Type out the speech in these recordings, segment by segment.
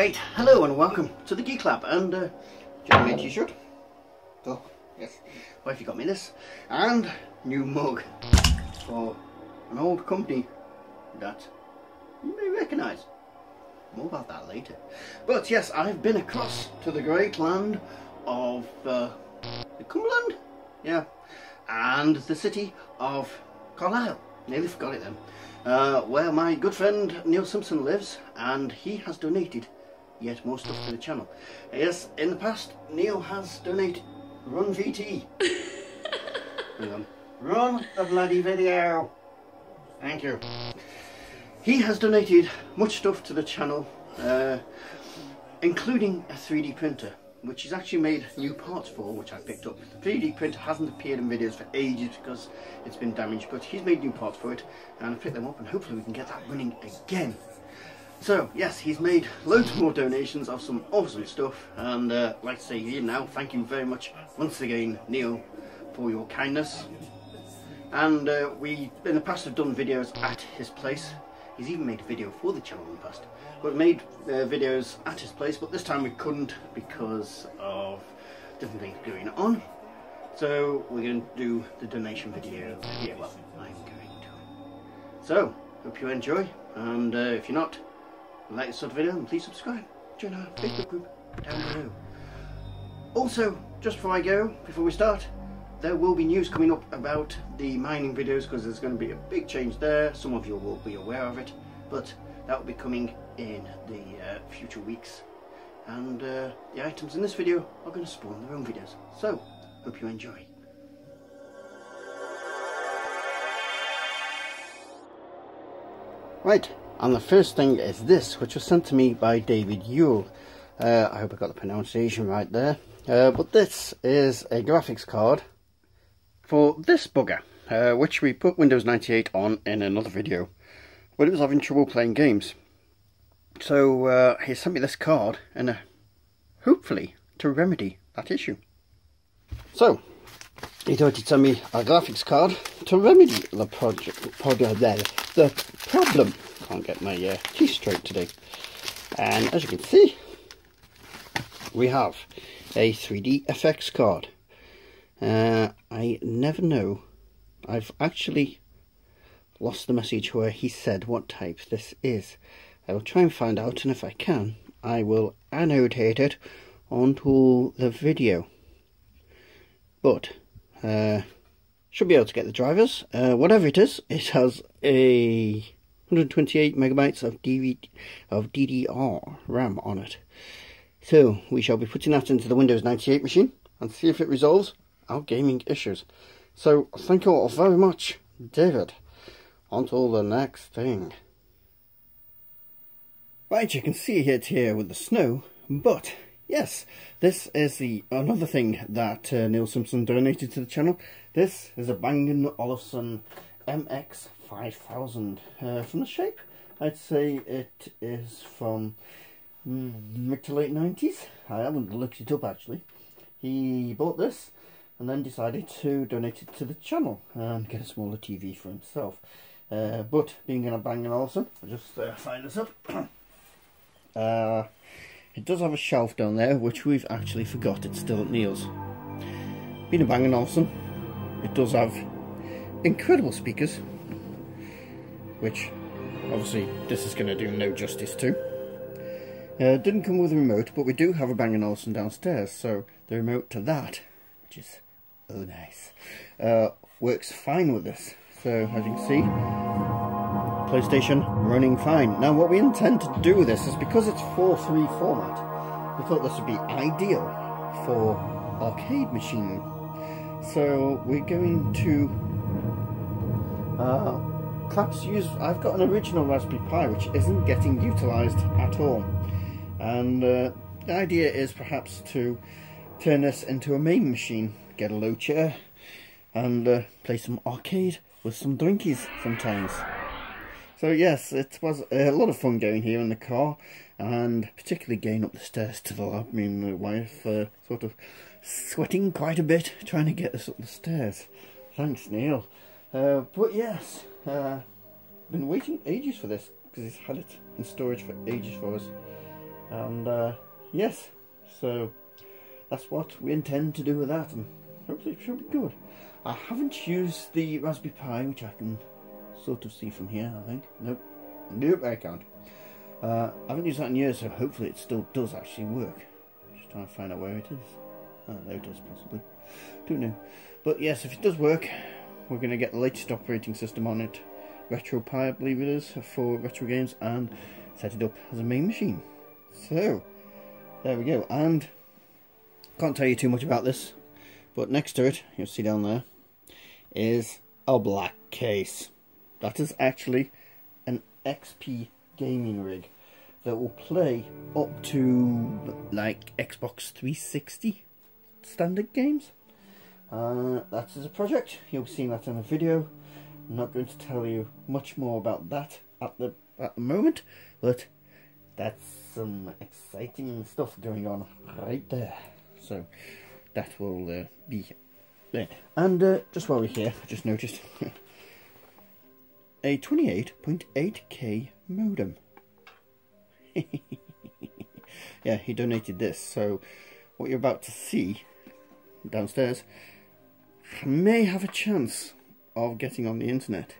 Right, hello and welcome to the Geek Lab, and joining me a t-shirt. Oh, yes, wifey got me this, and new mug for an old company that you may recognise. More about that later. But yes, I've been across to the great land of the Cumberland, yeah, and the city of Carlisle. Nearly forgot it then. Where my good friend Neil Simpson lives, and he has donated yet more stuff to the channel. Yes, in the past, Neil has donated Run VT. Hang on. Run the bloody video. Thank you. He has donated much stuff to the channel, including a 3D printer, which he's actually made new parts for, which I picked up. The 3D printer hasn't appeared in videos for ages because it's been damaged, but he's made new parts for it, and I picked them up, and hopefully we can get that running again. So yes, he's made loads more donations of some awesome stuff, and like to say here now, thank you very much once again, Neil, for your kindness. And we in the past have done videos at his place. He's even made a video for the channel in the past, but made videos at his place, but this time we couldn't because of different things going on. So we're going to do the donation video here. Well, I'm going to. So hope you enjoy, and if you're not, like this sort of video, and please subscribe. Join our Facebook group down below. Also, just before I go, before we start, there will be news coming up about the mining videos, because there's going to be a big change there. Some of you will be aware of it, but that will be coming in the future weeks. And the items in this video are going to spawn their own videos. So, hope you enjoy. Right. And the first thing is this, which was sent to me by David Yule. I hope I got the pronunciation right there. But this is a graphics card for this bugger, which we put Windows 98 on in another video, but it was having trouble playing games. So he sent me this card, and hopefully to remedy that issue. So he thought he'd send me a graphics card to remedy the problem. Can't get my teeth straight today. And as you can see, we have a 3D FX card. I never know. I've actually lost the message where he said what type this is. I will try and find out, and if I can, I will annotate it onto the video. But should be able to get the drivers. Whatever it is, it has a 128 megabytes of DDR RAM on it. So we shall be putting that into the Windows 98 machine and see if it resolves our gaming issues. So thank you all very much, David. On to the next thing. Right, you can see it here with the snow, but yes, this is another thing that Neil Simpson donated to the channel. This is a Bang & Olufsen MX5000. From the shape, I'd say it is from mid to late 90s. I haven't looked it up actually. He bought this and then decided to donate it to the channel and get a smaller TV for himself. But being in a Bang & Olufsen, I'll just find this up. It does have a shelf down there, which we've actually forgot it's still at Neil's. Being a Bang & Olufsen, it does have incredible speakers, which obviously this is going to do no justice to. Didn't come with a remote, but we do have a Bang & Olufsen downstairs, so the remote to that, which is oh nice, works fine with this. So as you can see, PlayStation running fine. Now what we intend to do with this is, because it's 4:3 format, we thought this would be ideal for arcade machining. So we're going to perhaps use, I've got an original Raspberry Pi which isn't getting utilised at all, and the idea is perhaps to turn this into a main machine, get a low chair and play some arcade with some drinkies sometimes. So yes, it was a lot of fun going here in the car, and particularly going up the stairs to the lab. Me and my wife sort of sweating quite a bit trying to get us up the stairs. Thanks, Neil. But yes, been waiting ages for this, because he's had it in storage for ages for us. And yes, so that's what we intend to do with that, and hopefully it should be good. I haven't used the Raspberry Pi, which I can sort of see from here, I think. Nope, I can't. I haven't used that in years, so hopefully it still does actually work. Just trying to find out where it is. Oh, there it is, possibly. Don't know. But yes, if it does work, we're going to get the latest operating system on it. RetroPie, I believe it is, for retro games, and set it up as a main machine. So, there we go. And can't tell you too much about this, but next to it, you'll see down there, is a black case. That is actually an XP gaming rig that will play up to like Xbox 360 standard games. That is a project. You'll see that in a video. I'm not going to tell you much more about that at the moment, but that's some exciting stuff going on right there. So that will be there. And just while we're here, I just noticed a 28.8K modem. Yeah, he donated this, so what you're about to see downstairs may have a chance of getting on the internet.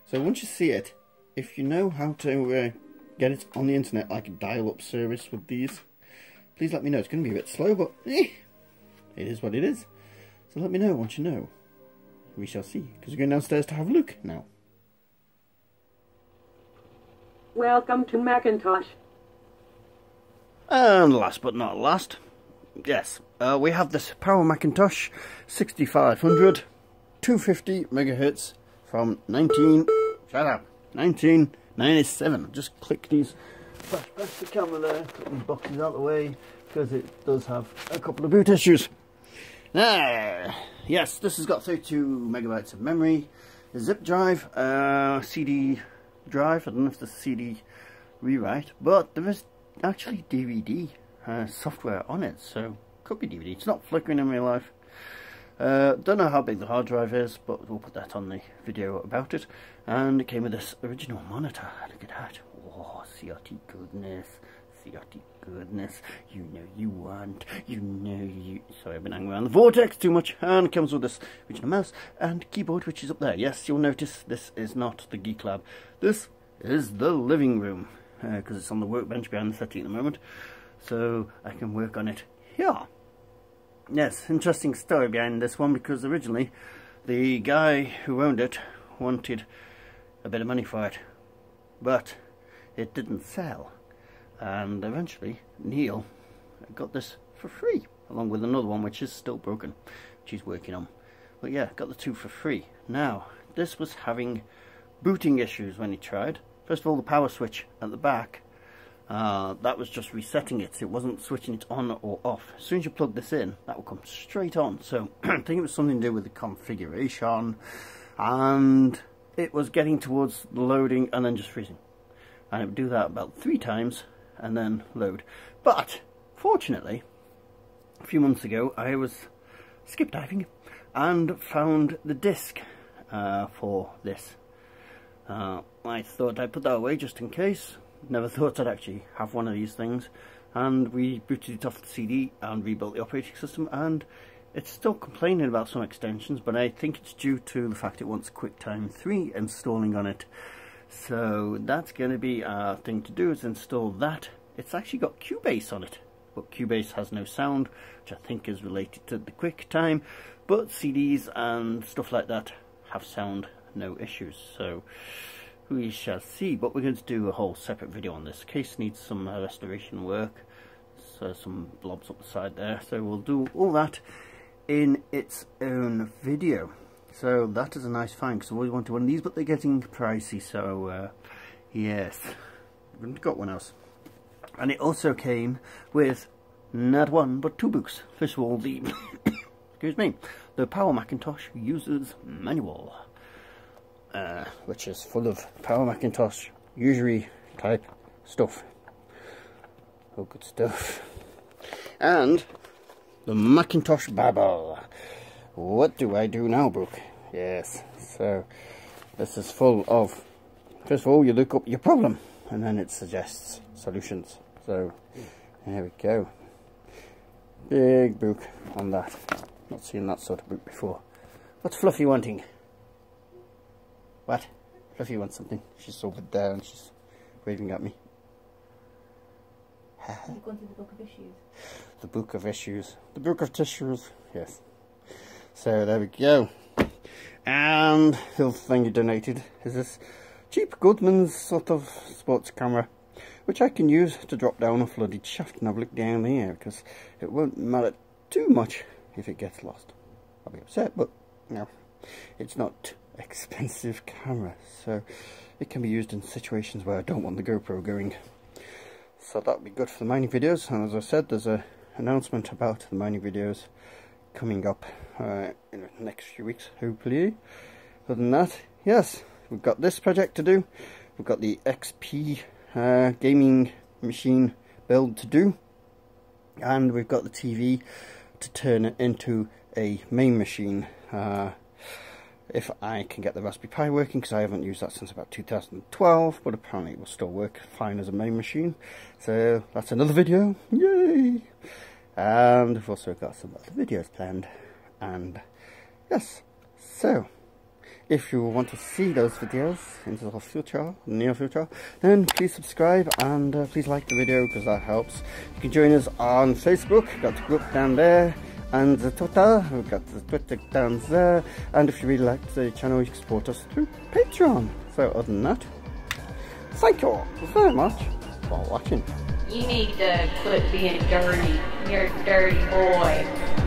So once you see it, if you know how to get it on the internet, like a dial-up service with these, please let me know. It's going to be a bit slow, but it is what it is. So let me know once you know. We shall see, because we're going downstairs to have a look now. Welcome to Macintosh. And last but not last, yes, we have this Power Macintosh 6500 250 megahertz from 1997. Just click these back the camera there, put these boxes out of the way, because it does have a couple of boot issues. Now, yes, this has got 32 megabytes of memory, a zip drive, CD drive. I don't know if it's a CD rewrite, but there is actually DVD software on it, so could be DVD. It's not flickering in real life. Don't know how big the hard drive is, but we'll put that on the video about it. And it came with this original monitor. Look at that. Oh, CRT goodness. CRT goodness. You know you want. You know you... Sorry, I've been hanging around the vortex too much. And it comes with this original mouse and keyboard, which is up there. Yes, you'll notice this is not the Geek Lab. This is the living room, because it's on the workbench behind the settee at the moment. So I can work on it here. Yes, interesting story behind this one, because originally the guy who owned it wanted a bit of money for it, but it didn't sell, and eventually Neil got this for free, along with another one which is still broken, which he's working on. But yeah, got the two for free. Now, this was having booting issues when he tried. First of all, the power switch at the back, that was just resetting it. It wasn't switching it on or off. As soon as you plug this in, that will come straight on. So I think it was something to do with the configuration, and it was getting towards loading and then just freezing. And it would do that about 3 times and then load. But fortunately, a few months ago, I was skip diving and found the disc for this. I thought I'd put that away just in case. Never thought I'd actually have one of these things. And we booted it off the CD and rebuilt the operating system, and it's still complaining about some extensions, but I think it's due to the fact it wants QuickTime 3 installing on it. So that's going to be our thing to do, is install that. It's actually got Cubase on it, but Cubase has no sound, which I think is related to the QuickTime, but CDs and stuff like that have sound, no issues. So we shall see, but we're going to do a whole separate video on this. Case needs some restoration work, so some blobs up the side there, so we'll do all that in its own video. So that is a nice find, because I always wanted one of these, but they're getting pricey, so yes, we haven't got one else. And it also came with not one but 2 books. First of all, the excuse me, the Power Macintosh User's Manual, which is full of Power Macintosh usury type stuff. Oh, good stuff. And the Macintosh Bible. What do I do now book? Yes, so this is full of, first of all, you look up your problem and then it suggests solutions. So There we go. Big book on that. Not seen that sort of book before. What's Fluffy wanting? What? Fluffy wants something. She's over there and she's waving at me. You've gone to the book of issues. The book of issues. The book of tissues. Yes. So there we go. And the other thing you donated is this cheap Goodman's sort of sports camera, which I can use to drop down a flooded shaft and have a look down here, because it won't matter too much if it gets lost. I'll be upset, but no, it's not expensive camera, so it can be used in situations where I don't want the GoPro going. So that'll be good for the mining videos, and as I said, there's an announcement about the mining videos coming up in the next few weeks, hopefully. Other than that, yes, we've got this project to do. We've got the XP gaming machine build to do, and we've got the TV to turn it into a main machine. If I can get the Raspberry Pi working, because I haven't used that since about 2012, but apparently it will still work fine as a main machine. So that's another video, yay! And we've also got some other videos planned, and yes, so if you want to see those videos in the future, near future, then please subscribe and please like the video, because that helps. You can join us on Facebook, got the group down there, and the Twitter, we've got the Twitter down there, and if you really like the channel, you can support us through Patreon. So other than that, thank you all very much for watching. You need to quit being dirty. You're a dirty boy.